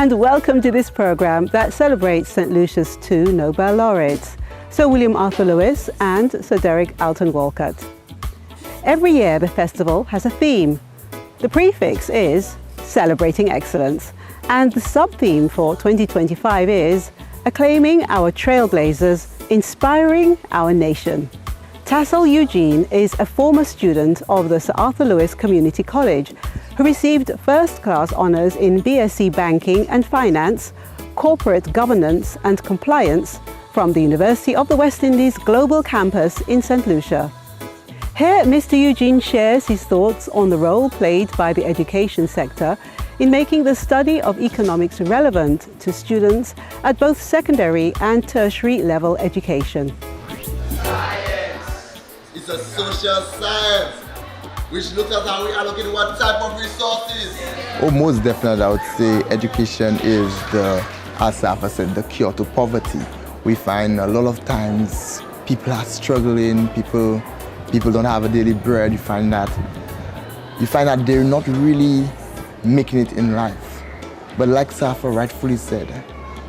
and welcome to this program that celebrates St. Lucia's two Nobel laureates, Sir William Arthur Lewis and Sir Derek Alton Walcott. Every year the festival has a theme. The prefix is Celebrating Excellence, and the sub-theme for 2025 is Acclaiming Our Trailblazers, Inspiring Our Nation. Tassel Eugene is a former student of the Sir Arthur Lewis Community College who received first-class honours in BSc Banking and Finance, Corporate Governance and Compliance from the University of the West Indies Global Campus in St. Lucia. Here, Mr. Eugene shares his thoughts on the role played by the education sector in making the study of economics relevant to students at both secondary and tertiary level education. Science is a social science which looks at how we allocate what type of resources. Oh, most definitely, I would say education is as Safa said, the cure to poverty. We find a lot of times people are struggling, people don't have a daily bread. You find that they're not really making it in life. But like Safa rightfully said,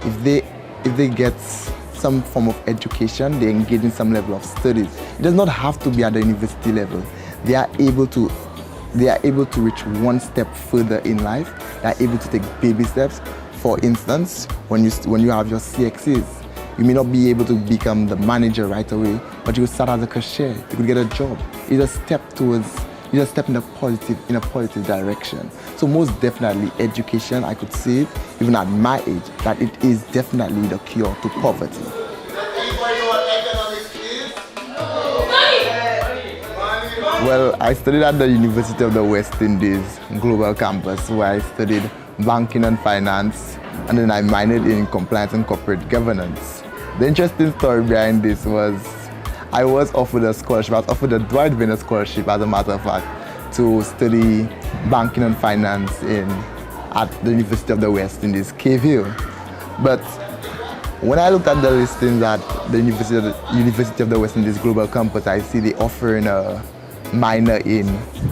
if they get some form of education, they engage in some level of studies. It does not have to be at the university level. They are able to reach one step further in life. They are able to take baby steps. For instance, when you have your CXCs, you may not be able to become the manager right away, but you could start as a cashier. You could get a job. It's a step in a positive direction. So most definitely, education, I could say it, even at my age, that it is definitely the cure to poverty. Well, I studied at the University of the West Indies Global Campus, where I studied banking and finance, and then I minored in compliance and corporate governance. The interesting story behind this was I was offered a scholarship. I was offered a Dwight Venner scholarship, as a matter of fact, to study banking and finance at the University of the West Indies, Cave. But when I looked at the listings at the University of the West Indies Global Campus, I see they offering a minor in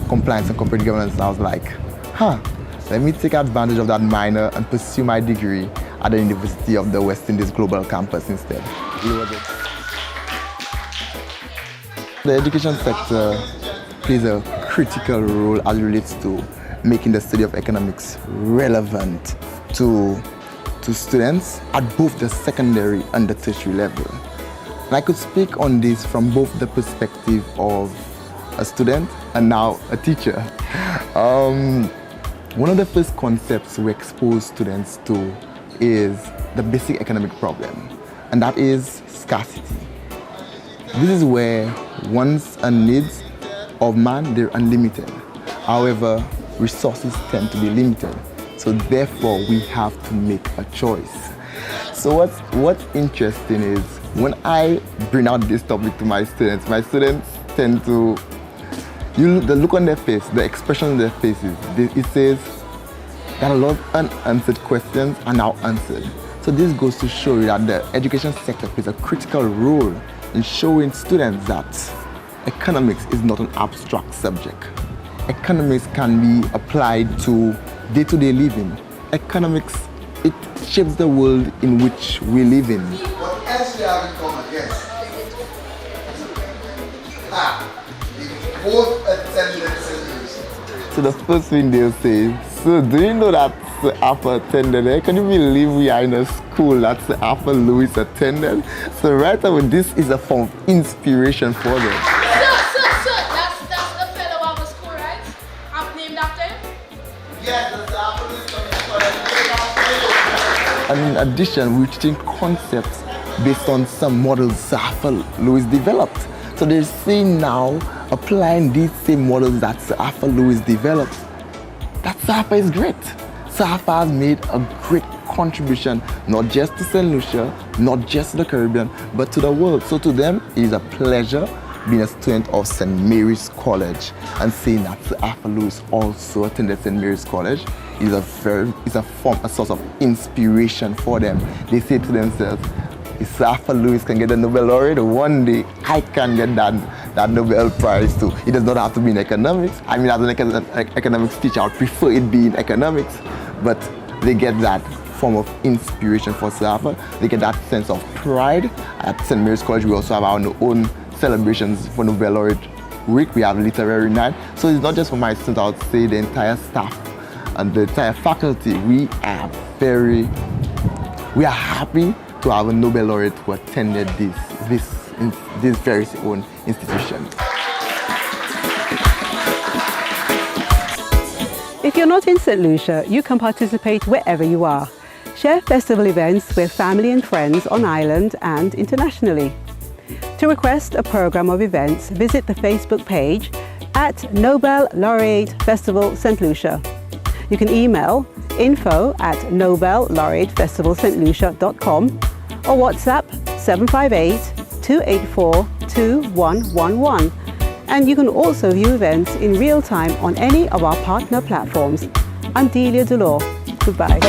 compliance and corporate governance. I was like, let me take advantage of that minor and pursue my degree at the University of the West Indies Global Campus instead. The education sector plays a critical role as it relates to making the study of economics relevant to students at both the secondary and the tertiary level. And I could speak on this from both the perspective of a student and now a teacher. One of the first concepts we expose students to is the basic economic problem, and that is scarcity. This is where wants and needs of man, they're unlimited. However, resources tend to be limited. So therefore, we have to make a choice. So what's interesting is when I bring out this topic to my students tend to, the look on their face, the expression on their faces, it says that a lot of unanswered questions are now answered. So this goes to show you that the education sector plays a critical role in showing students that economics is not an abstract subject. Economics can be applied to day-to-day living. Economics, it shapes the world in which we live in. What else we have in common? Yes. Both attended St. Lucia. So the first thing they'll say, so do you know that Sir Arthur attended there? Can you believe we are in a school that Sir Arthur Lewis attended? So right away, this is a form of inspiration for them. Sir, that's the fellow of the school, right? I'm named after him? Yes, that's Sir Arthur Lewis. And in addition, we're teaching concepts based on some models Sir Arthur Lewis developed. So they're seeing now, applying these same models that Sir Arthur Lewis developed. That Sir Arthur is great. Sir Arthur has made a great contribution, not just to St. Lucia, not just to the Caribbean, but to the world. So to them, it is a pleasure being a student of St. Mary's College and seeing that Sir Arthur Lewis also attended St. Mary's College is a source of inspiration for them. They say to themselves, if Sir Arthur Lewis can get the Nobel laureate, one day I can get that Nobel Prize too. It does not have to be in economics. I mean, as an economics teacher, I would prefer it be in economics, but they get that form of inspiration for staff. They get that sense of pride. At St. Mary's College, we also have our own celebrations for Nobel Laureate Week. We have literary night. So it's not just for my students, I would say the entire staff and the entire faculty. We are happy to have a Nobel Laureate who attended this very own institution. If you're not in St. Lucia, you can participate wherever you are. Share festival events with family and friends on island and internationally. To request a program of events, visit the Facebook page at Nobel Laureate Festival St. Lucia. You can email info@nobellaureatefestivalstlucia.com or WhatsApp 758-284-2111. And you can also view events in real time on any of our partner platforms. I'm Delia Delore. Goodbye.